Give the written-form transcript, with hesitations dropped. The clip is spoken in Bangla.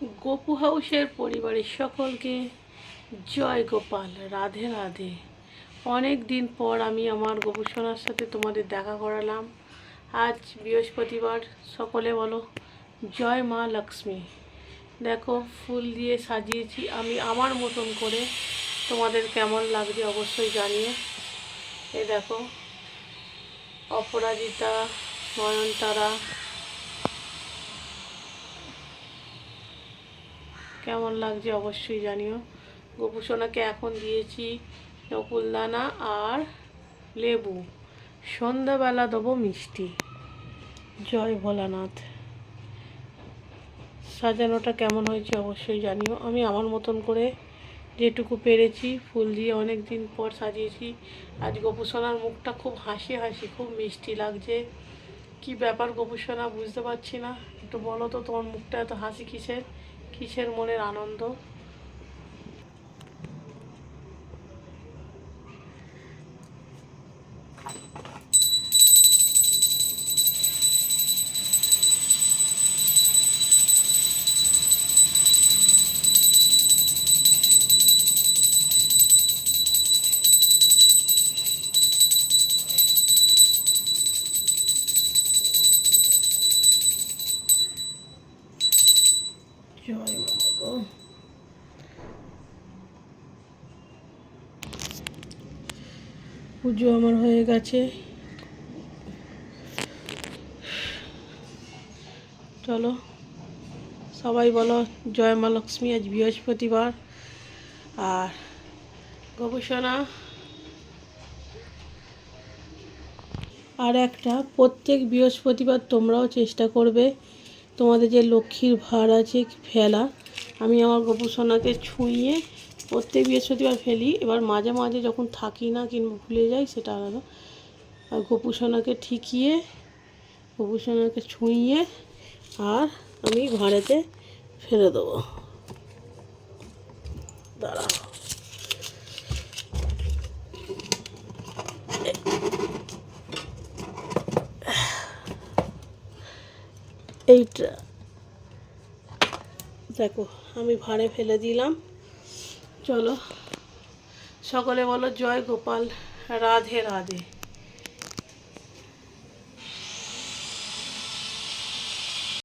গোপু হাউসের পরিবারের সকলকে জয় গোপাল, রাধে রাধে। অনেক দিন পর আমি আমার গোপু সোনার সাথে তোমাদের দেখা করালাম। আজ বৃহস্পতিবার, সকলে বলো জয় মা লক্ষ্মী। দেখো ফুল দিয়ে সাজিয়েছি আমি আমার মতন করে, তোমাদের কেমন লাগছে অবশ্যই জানিয়ে। এই দেখো অপরাজিতা, নয়নতারা, কেমন লাগছে অবশ্যই জানিও। গোপু সোনাকে এখন দিয়েছি নকুলদানা আর লেবু, সন্ধ্যাবেলা দেবো মিষ্টি। জয় ভোলানাথ। সাজানোটা কেমন হয়েছে অবশ্যই জানিও। আমি আমার মতন করে যেটুকু পেরেছি ফুল দিয়ে অনেক দিন পর সাজিয়েছি। আজ গোপু সোনার মুখটা খুব হাসি হাসি, খুব মিষ্টি লাগছে। কি ব্যাপার গোপু সোনা, বুঝতে পারছি না, একটু বলো তো তোমার মুখটা এত হাসি কিসের, কিসের মনের আনন্দ? জয় বাবা। পুজো আমার হয়ে গেছে, চলো সবাই বলো জয় মা লক্ষ্মী। আজ বৃহস্পতিবার। আর গবেষণা আর একটা, প্রত্যেক বৃহস্পতিবার তোমরাও চেষ্টা করবে তোমাদের যে লক্ষ্মীর ভার আছে ফেলা। আমি আমার গোপু সোনাকে ছুঁয়ে প্রত্যেক বৃহস্পতিবার ফেলি। এবার মাঝে মাঝে যখন থাকি না কিংবা ভুলে যাই সেটা আলাদা। আর গোপু সোনাকে ঠিকিয়ে, গোপু সোনাকে ছুঁয়ে আর আমি ভাঁড়েতে ফেলে দেবো। দাঁড়াও, এইটা দেখো আমি ভাঁড়ে ফেলে দিলাম। চলো সকলে বলো জয় গোপাল, রাধে রাধে।